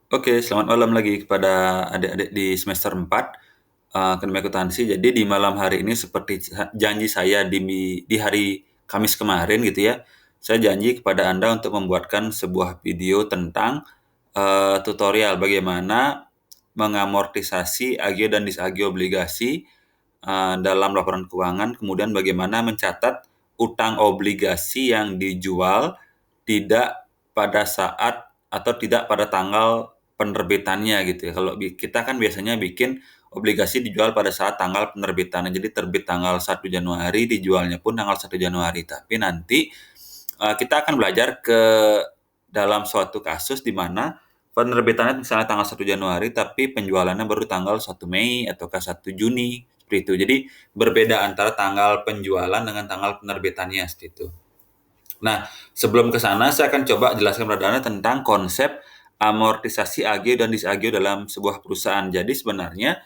Oke, selamat malam lagi kepada adik-adik di semester 4 Akademi Akuntansi. Jadi di malam hari ini seperti janji saya di hari Kamis kemarin gitu ya, saya janji kepada Anda untuk membuatkan sebuah video tentang tutorial bagaimana mengamortisasi agio dan disagio obligasi dalam laporan keuangan, kemudian bagaimana mencatat utang obligasi yang dijual tidak pada saat atau tidak pada tanggal penerbitannya gitu ya. Kalau kita kan biasanya bikin obligasi dijual pada saat tanggal penerbitannya. Jadi terbit tanggal 1 Januari, dijualnya pun tanggal 1 Januari. Tapi nanti kita akan belajar ke dalam suatu kasus di mana penerbitannya misalnya tanggal 1 Januari, tapi penjualannya baru tanggal 1 Mei ataukah 1 Juni, seperti itu. Jadi berbeda antara tanggal penjualan dengan tanggal penerbitannya, seperti itu. Nah, sebelum ke sana saya akan coba jelaskan kepada Anda tentang konsep amortisasi agio dan disagio dalam sebuah perusahaan. Jadi sebenarnya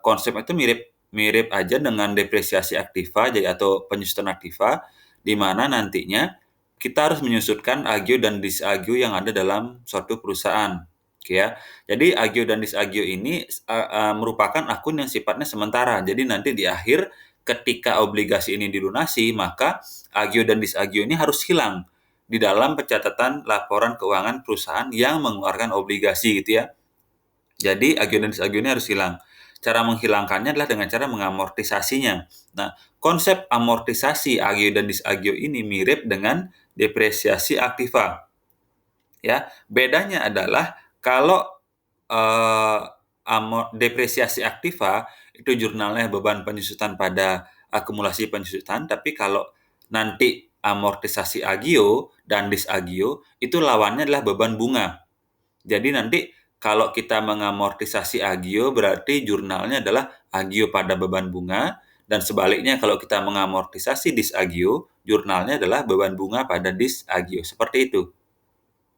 konsep itu mirip mirip aja dengan depresiasi aktiva jadi atau penyusutan aktiva, di mana nantinya kita harus menyusutkan agio dan disagio yang ada dalam suatu perusahaan. Oke ya. Jadi agio dan disagio ini merupakan akun yang sifatnya sementara. Jadi nanti di akhir ketika obligasi ini dilunasi, maka agio dan disagio ini harus hilang di dalam pencatatan laporan keuangan perusahaan yang mengeluarkan obligasi gitu ya. Jadi agio dan disagio ini harus hilang. Cara menghilangkannya adalah dengan cara mengamortisasinya. Nah, konsep amortisasi agio dan disagio ini mirip dengan depresiasi aktiva. Ya, bedanya adalah kalau eh, depresiasi aktiva itu jurnalnya beban penyusutan pada akumulasi penyusutan, tapi kalau nanti amortisasi agio dan disagio itu lawannya adalah beban bunga. Jadi nanti kalau kita mengamortisasi agio berarti jurnalnya adalah agio pada beban bunga, dan sebaliknya kalau kita mengamortisasi disagio jurnalnya adalah beban bunga pada disagio. Seperti itu.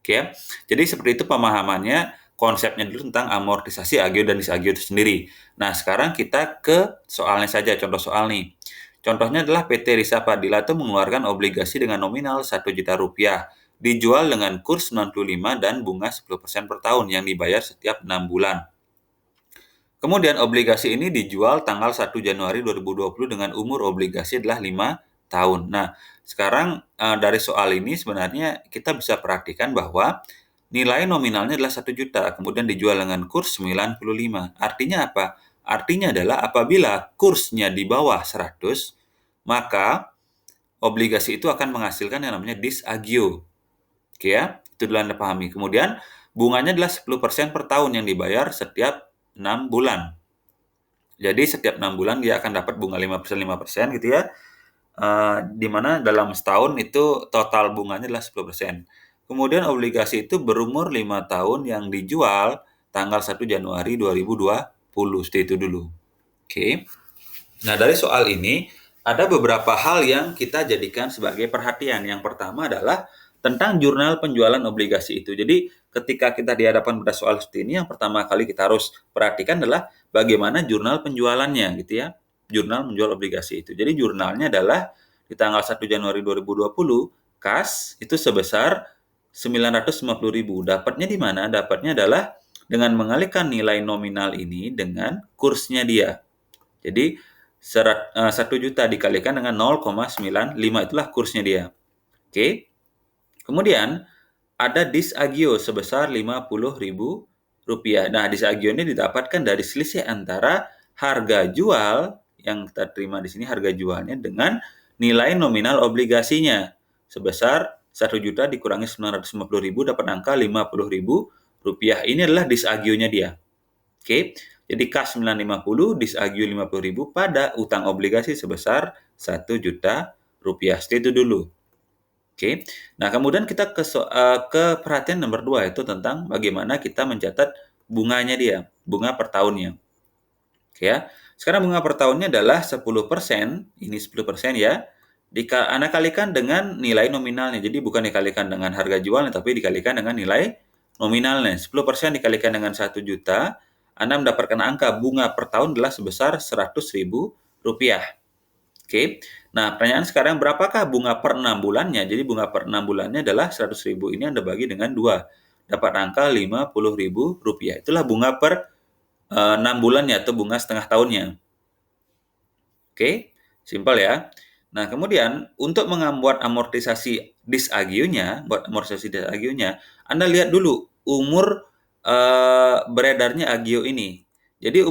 Oke ya. Jadi seperti itu pemahamannya, konsepnya dulu tentang amortisasi agio dan disagio itu sendiri. Nah, sekarang kita ke soalnya saja, contoh soal nih. Contohnya adalah PT Risa Padilla itu mengeluarkan obligasi dengan nominal 1 juta rupiah, dijual dengan kurs 95 dan bunga 10% per tahun yang dibayar setiap 6 bulan. Kemudian obligasi ini dijual tanggal 1 Januari 2020 dengan umur obligasi adalah 5 tahun. Nah, sekarang dari soal ini sebenarnya kita bisa perhatikan bahwa nilai nominalnya adalah 1 juta, kemudian dijual dengan kurs 95. Artinya apa? Artinya adalah apabila kursnya di bawah 100, maka obligasi itu akan menghasilkan yang namanya disagio. Oke ya, itu dulu Anda pahami. Kemudian bunganya adalah 10% per tahun yang dibayar setiap 6 bulan. Jadi setiap 6 bulan dia akan dapat bunga 5% gitu ya. Di mana dalam setahun itu total bunganya adalah 10%. Kemudian obligasi itu berumur 5 tahun yang dijual tanggal 1 Januari 2020. Seperti itu dulu. Oke. Nah, dari soal ini ada beberapa hal yang kita jadikan sebagai perhatian. Yang pertama adalah tentang jurnal penjualan obligasi itu. Jadi, ketika kita dihadapkan pada soal seperti ini, yang pertama kali kita harus perhatikan adalah bagaimana jurnal penjualannya gitu ya. Jurnal menjual obligasi itu. Jadi, jurnalnya adalah di tanggal 1 Januari 2020, kas itu sebesar 950.000. Dapatnya di mana? Dapatnya adalah dengan mengalihkan nilai nominal ini dengan kursnya dia. Jadi 1 juta dikalikan dengan 0,95 itulah kursnya dia. Oke. Kemudian ada disagio sebesar 50.000 rupiah. Nah, disagio ini didapatkan dari selisih antara harga jual yang kita terima di sini, harga jualnya dengan nilai nominal obligasinya sebesar 1 juta dikurangi 950.000 dapat angka 50.000 rupiah. Ini adalah disagionya dia. Oke. Jadi kas 950, disagio 50.000 pada utang obligasi sebesar 1 juta rupiah. Itu dulu. Oke. Nah, kemudian kita ke perhatian nomor 2 itu tentang bagaimana kita mencatat bunganya dia, bunga per tahunnya. Oke ya. Sekarang bunga per tahunnya adalah 10%, ini 10% ya. Anda kalikan dengan nilai nominalnya. Jadi bukan dikalikan dengan harga jualnya, tapi dikalikan dengan nilai nominalnya. 10% dikalikan dengan 1 juta, Anda mendapatkan angka bunga per tahun adalah sebesar 100.000 rupiah. Oke. Nah, pertanyaan sekarang berapakah bunga per 6 bulannya? Jadi bunga per 6 bulannya adalah 100.000 ini Anda bagi dengan 2. dapat angka Rp50.000. Itulah bunga per 6 bulannya atau bunga setengah tahunnya. Oke, simpel ya. Nah, kemudian untuk membuat amortisasi disagio-nya, Anda lihat dulu umur beredarnya agio ini. Jadi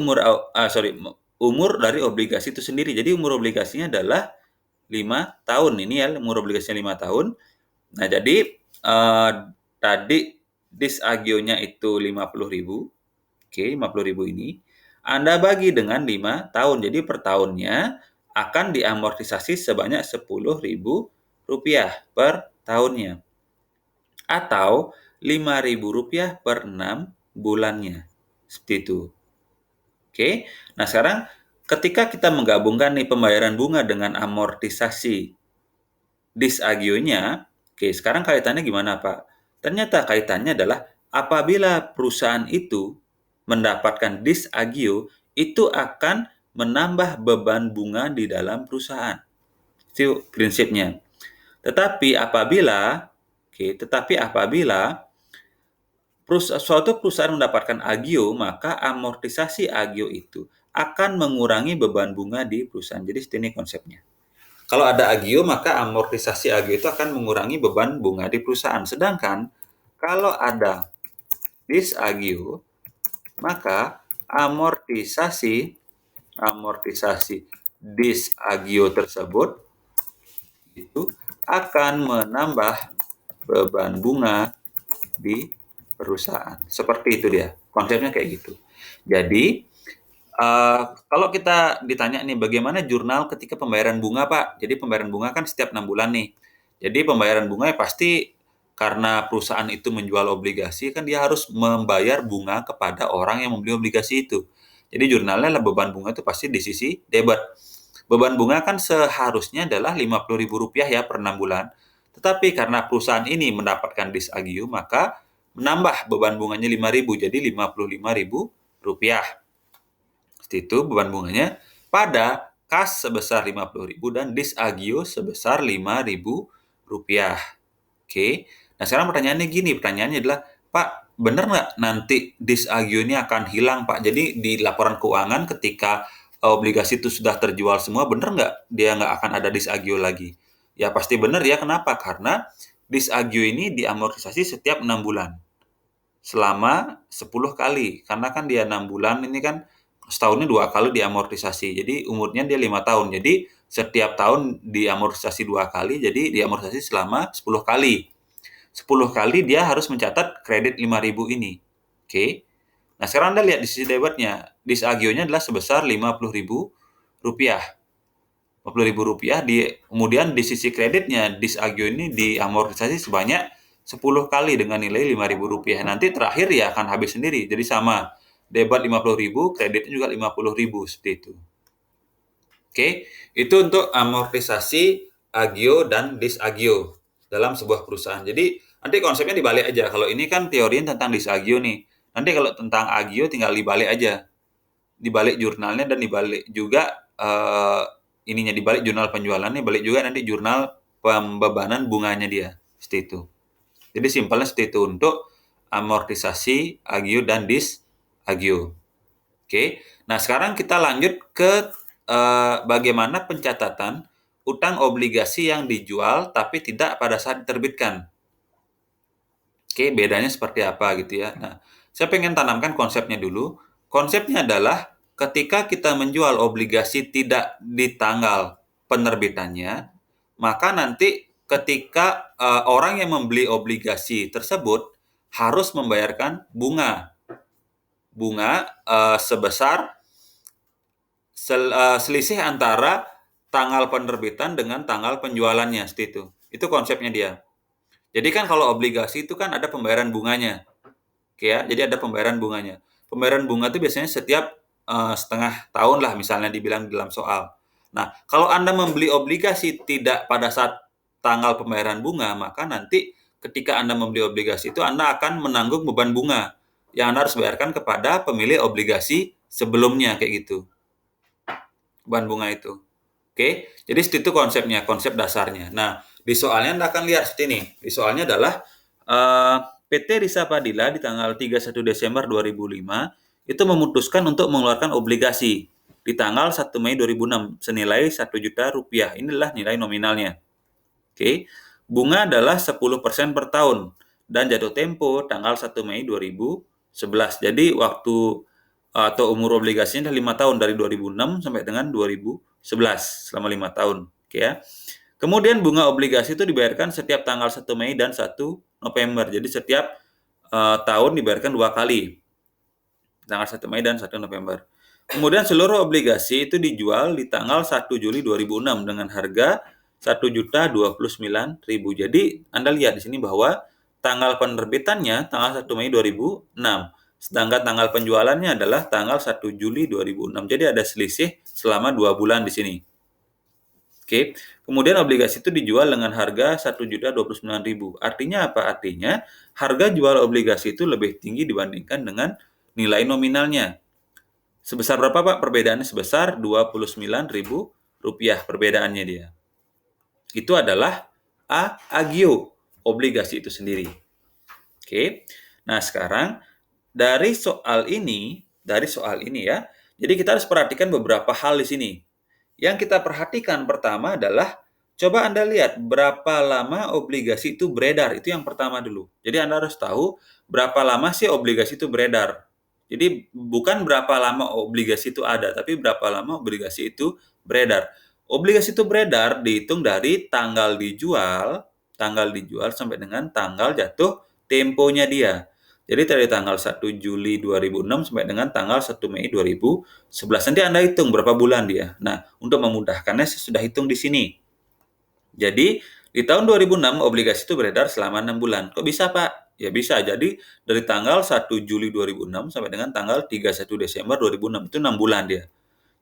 umur dari obligasi itu sendiri. Jadi umur obligasinya adalah 5 tahun. Ini ya, umur obligasinya 5 tahun. Nah, jadi tadi disagio-nya itu 50.000. Oke, 50.000 ini Anda bagi dengan 5 tahun. Jadi per tahunnya akan diamortisasi sebanyak Rp10.000 per tahunnya. Atau Rp5.000 per 6 bulannya. Seperti itu. Oke. Nah, sekarang ketika kita menggabungkan nih pembayaran bunga dengan amortisasi disagio-nya, oke, sekarang kaitannya gimana, Pak? Ternyata kaitannya adalah apabila perusahaan itu mendapatkan disagio, itu akan menambah beban bunga di dalam perusahaan. Itu prinsipnya. Tetapi apabila suatu perusahaan mendapatkan agio, maka amortisasi agio itu akan mengurangi beban bunga di perusahaan. Jadi ini konsepnya. Kalau ada agio, maka amortisasi agio itu akan mengurangi beban bunga di perusahaan. Sedangkan kalau ada disagio, maka amortisasi disagio tersebut itu akan menambah beban bunga di perusahaan. Seperti itu dia. Konsepnya kayak gitu. Jadi kalau kita ditanya nih, bagaimana jurnal ketika pembayaran bunga, Pak? Jadi pembayaran bunga kan setiap 6 bulan nih. Jadi pembayaran bunga ya pasti karena perusahaan itu menjual obligasi, kan dia harus membayar bunga kepada orang yang membeli obligasi itu. Jadi jurnalnya lah beban bunga itu pasti di sisi debit. Beban bunga kan seharusnya adalah Rp50.000 ya per 6 bulan. Tetapi karena perusahaan ini mendapatkan disagio, maka menambah beban bunganya Rp5.000, jadi Rp50.000. Seperti itu beban bunganya pada kas sebesar 50.000 dan disagio sebesar Rp5.000. Oke. Nah, sekarang pertanyaannya adalah, Pak, benar nggak nanti disagio ini akan hilang, Pak? Jadi di laporan keuangan ketika obligasi itu sudah terjual semua, benar nggak dia nggak akan ada disagio lagi? Ya pasti benar ya. Kenapa? Karena disagio ini diamortisasi setiap 6 bulan. Selama 10 kali. Karena kan dia 6 bulan ini kan setahunnya 2 kali diamortisasi. Jadi umurnya dia 5 tahun. Jadi setiap tahun diamortisasi 2 kali, jadi diamortisasi selama 10 kali. 10 kali dia harus mencatat kredit 5.000 ini. Oke. Nah, sekarang Anda lihat di sisi debitnya. Disagio-nya adalah sebesar Rp50.000. Rp50.000 kemudian di sisi kreditnya disagio ini diamortisasi sebanyak 10 kali dengan nilai Rp5.000. Nanti terakhir ya akan habis sendiri. Jadi sama. Debit 50.000, kreditnya juga 50.000 seperti itu. Oke, itu untuk amortisasi agio dan disagio dalam sebuah perusahaan. Jadi nanti konsepnya dibalik aja. Kalau ini kan teorinya tentang disagio nih. Nanti kalau tentang agio tinggal dibalik aja. Dibalik jurnalnya dan dibalik juga dibalik jurnal penjualannya, balik juga nanti jurnal pembebanan bunganya dia. Seperti itu. Jadi simpelnya seperti itu untuk amortisasi agio dan disagio. Oke. Nah, sekarang kita lanjut ke bagaimana pencatatan utang obligasi yang dijual tapi tidak pada saat diterbitkan. Oke, bedanya seperti apa gitu ya. Nah, saya pengen tanamkan konsepnya dulu. Konsepnya adalah ketika kita menjual obligasi tidak di tanggal penerbitannya, maka nanti ketika orang yang membeli obligasi tersebut harus membayarkan bunga sebesar selisih antara tanggal penerbitan dengan tanggal penjualannya, seperti itu. Itu konsepnya dia. Jadi kan kalau obligasi itu kan ada pembayaran bunganya. Oke ya, jadi ada pembayaran bunganya. Pembayaran bunga itu biasanya setiap setengah tahun lah misalnya dibilang dalam soal. Nah, kalau Anda membeli obligasi tidak pada saat tanggal pembayaran bunga, maka nanti ketika Anda membeli obligasi itu Anda akan menanggung beban bunga yang Anda harus bayarkan kepada pemilik obligasi sebelumnya kayak gitu. Beban bunga itu. Oke, jadi itu konsepnya, konsep dasarnya. Nah, di soalnya Anda akan lihat seperti ini. Di soalnya adalah PT Risa Padilla di tanggal 31 Desember 2005 itu memutuskan untuk mengeluarkan obligasi di tanggal 1 Mei 2006 senilai 1 juta rupiah. Inilah nilai nominalnya. Oke. Bunga adalah 10% per tahun dan jatuh tempo tanggal 1 Mei 2011. Jadi waktu atau umur obligasinya 5 tahun dari 2006 sampai dengan 2011 selama 5 tahun. Oke ya. Kemudian bunga obligasi itu dibayarkan setiap tanggal 1 Mei dan 1 November. Jadi setiap tahun dibayarkan 2 kali. Tanggal 1 Mei dan 1 November. Kemudian seluruh obligasi itu dijual di tanggal 1 Juli 2006 dengan harga 1.029.000. Jadi Anda lihat di sini bahwa tanggal penerbitannya tanggal 1 Mei 2006. Sedangkan tanggal penjualannya adalah tanggal 1 Juli 2006. Jadi ada selisih selama 2 bulan di sini. Oke. Kemudian obligasi itu dijual dengan harga 1.029.000. Artinya apa? Artinya harga jual obligasi itu lebih tinggi dibandingkan dengan nilai nominalnya. Sebesar berapa, Pak? Perbedaannya sebesar Rp29.000 perbedaannya dia. Itu adalah agio obligasi itu sendiri. Oke. Nah, sekarang dari soal ini ya. Jadi kita harus perhatikan beberapa hal di sini. Yang kita perhatikan pertama adalah coba Anda lihat berapa lama obligasi itu beredar. Itu yang pertama dulu. Jadi Anda harus tahu berapa lama sih obligasi itu beredar. Jadi bukan berapa lama obligasi itu ada, tapi berapa lama obligasi itu beredar. Obligasi itu beredar dihitung dari tanggal dijual sampai dengan tanggal jatuh temponya dia. Jadi dari tanggal 1 Juli 2006 sampai dengan tanggal 1 Mei 2011. Nanti Anda hitung berapa bulan dia. Nah, untuk memudahkannya saya sudah hitung di sini. Jadi, di tahun 2006 obligasi itu beredar selama 6 bulan. Kok bisa, Pak? Ya bisa. Jadi, dari tanggal 1 Juli 2006 sampai dengan tanggal 31 Desember 2006. Itu 6 bulan dia.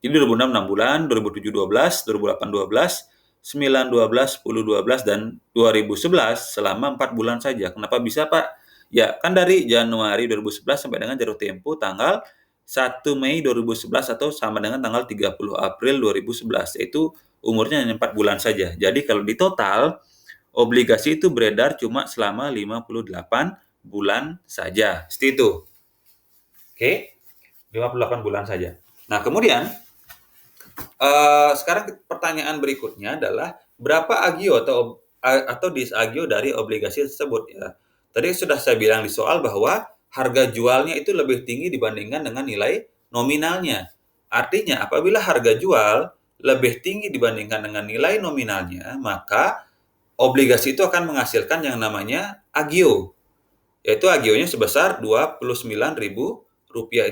Jadi 2006 6 bulan, 2007 12, 2008 12, 9 12, 10 12, dan 2011 selama 4 bulan saja. Kenapa bisa, Pak? Ya, kan dari Januari 2011 sampai dengan jatuh tempo tanggal 1 Mei 2011 atau sama dengan tanggal 30 April 2011. Yaitu umurnya hanya 4 bulan saja. Jadi kalau di total, obligasi itu beredar cuma selama 58 bulan saja. Seperti itu. Oke? 58 bulan saja. Nah, kemudian sekarang pertanyaan berikutnya adalah berapa agio atau disagio dari obligasi tersebut ya. Tadi sudah saya bilang di soal bahwa harga jualnya itu lebih tinggi dibandingkan dengan nilai nominalnya. Artinya apabila harga jual lebih tinggi dibandingkan dengan nilai nominalnya, maka obligasi itu akan menghasilkan yang namanya agio. Yaitu agionya sebesar Rp29.000.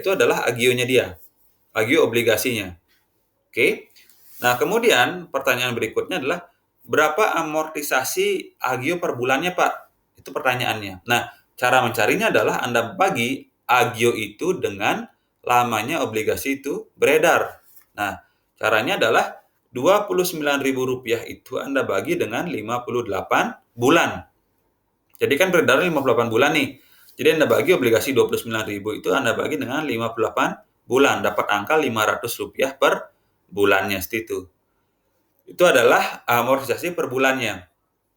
Itu adalah agionya dia. Agio obligasinya. Oke. Nah, kemudian pertanyaan berikutnya adalah berapa amortisasi agio per bulannya, Pak? Itu pertanyaannya. Nah, cara mencarinya adalah Anda bagi agio itu dengan lamanya obligasi itu beredar. Nah, caranya adalah Rp29.000 itu Anda bagi dengan 58 bulan. Jadi kan beredar 58 bulan nih. Jadi Anda bagi obligasi 29.000 itu Anda bagi dengan 58 bulan. Dapat angka Rp500 per bulannya. Seperti itu. Itu adalah amortisasi per bulannya.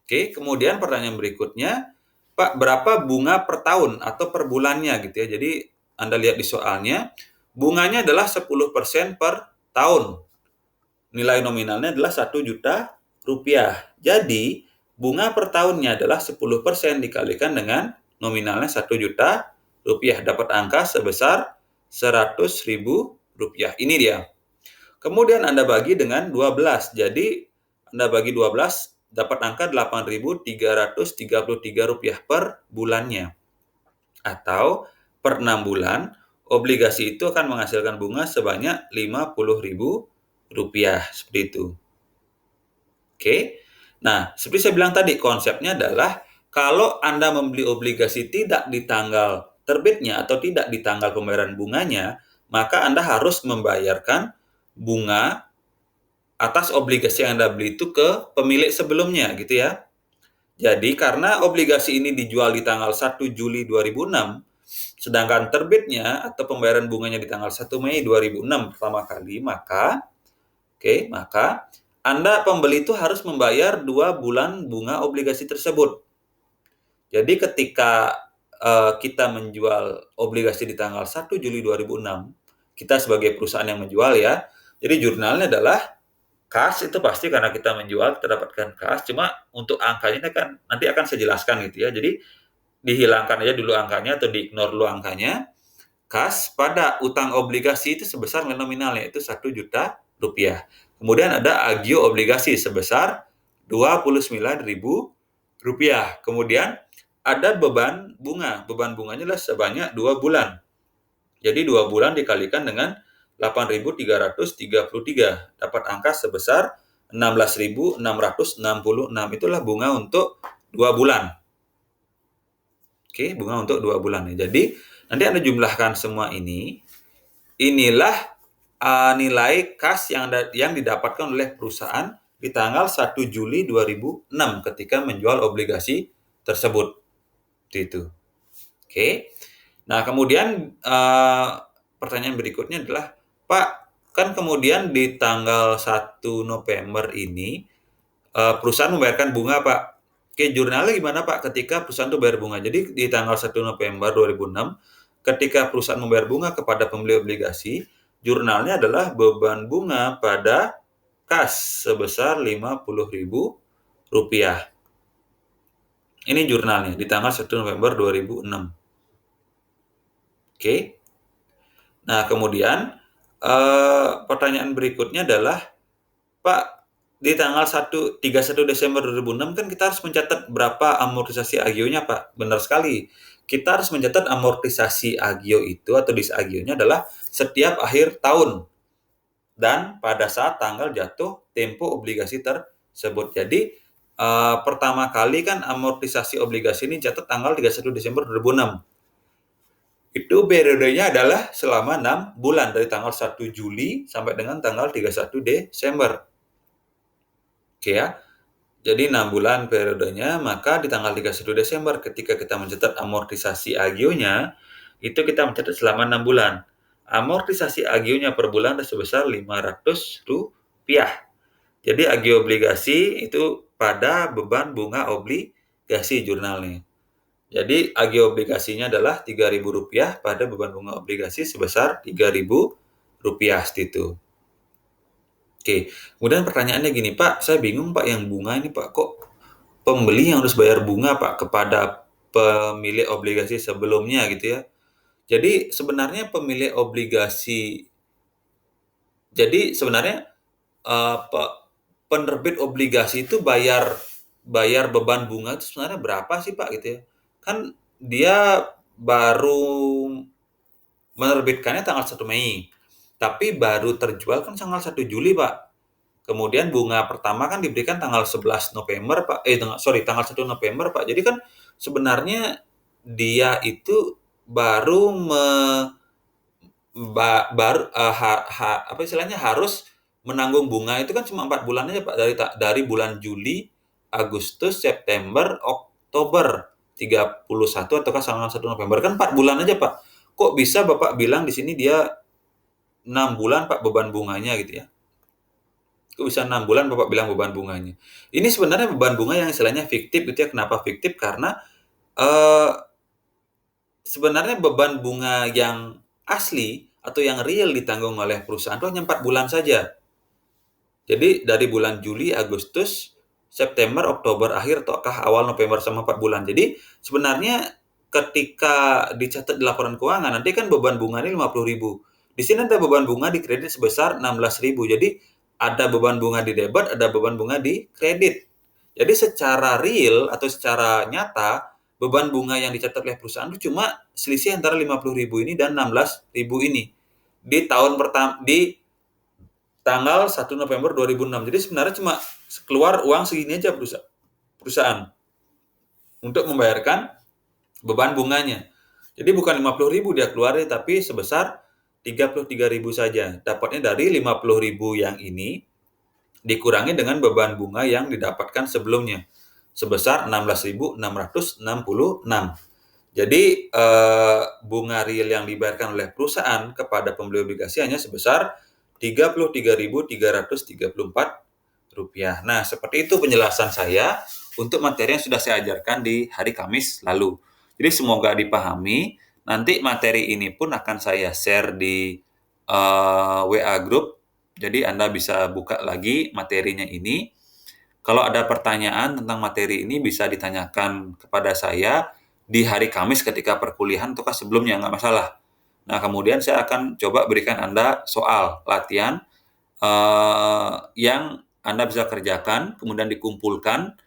Oke, kemudian pertanyaan berikutnya, Pak, berapa bunga per tahun atau per bulannya gitu ya. Jadi Anda lihat di soalnya, bunganya adalah 10% per tahun. Nilai nominalnya adalah Rp1.000.000. Jadi, bunga per tahunnya adalah 10% dikalikan dengan nominalnya Rp1.000.000. Dapat angka sebesar Rp100.000. Ini dia. Kemudian Anda bagi dengan 12. Jadi, Anda bagi 12 dapat angka Rp8.333 per bulannya. Atau per 6 bulan, obligasi itu akan menghasilkan bunga sebanyak Rp50.000. Seperti itu. Oke. Nah, seperti saya bilang tadi, konsepnya adalah kalau Anda membeli obligasi tidak di tanggal terbitnya atau tidak di tanggal pembayaran bunganya, maka Anda harus membayarkan bunga atas obligasi yang Anda beli itu ke pemilik sebelumnya gitu ya. Jadi karena obligasi ini dijual di tanggal 1 Juli 2006, sedangkan terbitnya atau pembayaran bunganya di tanggal 1 Mei 2006 pertama kali, maka Anda pembeli itu harus membayar 2 bulan bunga obligasi tersebut. Jadi ketika kita menjual obligasi di tanggal 1 Juli 2006, kita sebagai perusahaan yang menjual ya, jadi jurnalnya adalah cash itu pasti karena kita menjual, kita dapatkan cash, cuma untuk angkanya kan nanti akan saya jelaskan gitu ya. Jadi dihilangkan aja dulu angkanya atau di-ignore dulu angkanya. Kas pada utang obligasi itu sebesar nominalnya itu Rp1.000.000. Kemudian ada agio obligasi sebesar Rp29.000. Kemudian ada beban bunga. Beban bunganya adalah sebanyak 2 bulan. Jadi 2 bulan dikalikan dengan 8.333 dapat angka sebesar 16.666. Itulah bunga untuk 2 bulan. Oke, bunga untuk 2 bulan ya. Jadi nanti Anda jumlahkan semua ini. Inilah nilai kas yang didapatkan oleh perusahaan di tanggal 1 Juli 2006 ketika menjual obligasi tersebut. Itu. Oke. Nah, kemudian pertanyaan berikutnya adalah, Pak, kan kemudian di tanggal 1 November ini perusahaan membayarkan bunga, Pak. Oke, jurnalnya gimana, Pak, ketika perusahaan itu bayar bunga? Jadi di tanggal 1 November 2006, ketika perusahaan membayar bunga kepada pembeli obligasi, jurnalnya adalah beban bunga pada kas sebesar Rp50.000. Ini jurnalnya di tanggal 1 November 2006. Oke. Nah, kemudian pertanyaan berikutnya adalah, Pak, di tanggal 31 Desember 2006 kan kita harus mencatat berapa amortisasi agionya, Pak. Benar sekali. Kita harus mencatat amortisasi agio itu atau disagionya adalah setiap akhir tahun dan pada saat tanggal jatuh tempo obligasi tersebut. Jadi pertama kali kan amortisasi obligasi ini catat tanggal 31 Desember 2006. Itu periodenya adalah selama 6 bulan dari tanggal 1 Juli sampai dengan tanggal 31 Desember. Oke ya. Jadi 6 bulan periodenya, maka di tanggal 31 Desember ketika kita mencatat amortisasi agionya, itu kita mencatat selama 6 bulan. Amortisasi agionya per bulan sebesar Rp500. Jadi agio obligasi itu pada beban bunga obligasi jurnalnya. Jadi agio obligasinya adalah Rp3.000 pada beban bunga obligasi sebesar Rp3.000 itu. Oke, kemudian pertanyaannya gini, Pak, saya bingung, Pak, yang bunga ini, Pak, kok pembeli yang harus bayar bunga, Pak, kepada pemilik obligasi sebelumnya gitu ya. Jadi sebenarnya penerbit obligasi itu bayar beban bunga itu sebenarnya berapa sih, Pak, gitu ya. Kan dia baru menerbitkannya tanggal 1 Mei, tapi baru terjual kan tanggal 1 Juli, Pak. Kemudian bunga pertama kan diberikan tanggal 11 November, Pak. Tanggal 1 November, Pak. Jadi kan sebenarnya dia itu baru harus menanggung bunga itu kan cuma 4 bulan aja, Pak. Dari bulan Juli, Agustus, September, Oktober, 31 ataukah tanggal 1 November. Kan 4 bulan aja, Pak. Kok bisa Bapak bilang di sini dia 6 bulan, Pak, beban bunganya gitu ya. Kok bisa 6 bulan Bapak bilang beban bunganya. Ini sebenarnya beban bunga yang istilahnya fiktif gitu ya. Kenapa fiktif? Karena sebenarnya beban bunga yang asli atau yang real ditanggung oleh perusahaan itu hanya 4 bulan saja. Jadi dari bulan Juli, Agustus, September, Oktober akhir ataukah awal November sama 4 bulan. Jadi sebenarnya ketika dicatat di laporan keuangan nanti kan beban bunga ini 50.000. Di sini ada beban bunga di kredit sebesar 16.000. Jadi ada beban bunga di debit, ada beban bunga di kredit. Jadi secara real atau secara nyata, beban bunga yang dicatat oleh perusahaan itu cuma selisih antara 50.000 ini dan 16.000 ini. Di tanggal 1 November 2006. Jadi sebenarnya cuma keluar uang segini aja perusahaan untuk membayarkan beban bunganya. Jadi bukan 50.000 dia keluarin, tapi sebesar 33.000 saja. Dapatnya dari 50.000 yang ini dikurangi dengan beban bunga yang didapatkan sebelumnya sebesar 16.666. Jadi bunga real yang dibayarkan oleh perusahaan kepada pembeli obligasi hanya sebesar Rp33.334. Nah, seperti itu penjelasan saya untuk materi yang sudah saya ajarkan di hari Kamis lalu. Jadi semoga dipahami. Nanti materi ini pun akan saya share di WA Group. Jadi Anda bisa buka lagi materinya ini. Kalau ada pertanyaan tentang materi ini bisa ditanyakan kepada saya di hari Kamis ketika perkuliahan ataukah sebelumnya, nggak masalah. Nah, kemudian saya akan coba berikan Anda soal latihan yang Anda bisa kerjakan, kemudian dikumpulkan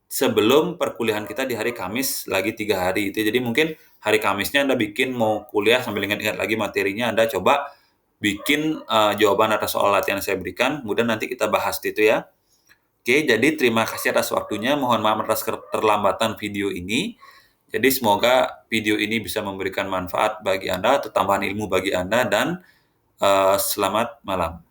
sebelum perkuliahan kita di hari Kamis lagi 3 hari itu. Jadi mungkin hari Kamisnya Anda bikin mau kuliah sambil ingat-ingat lagi materinya, Anda coba bikin jawaban atas soal latihan yang saya berikan, kemudian nanti kita bahas itu ya. Oke, jadi terima kasih atas waktunya. Mohon maaf atas keterlambatan video ini. Jadi semoga video ini bisa memberikan manfaat bagi Anda atau tambahan ilmu bagi Anda dan selamat malam.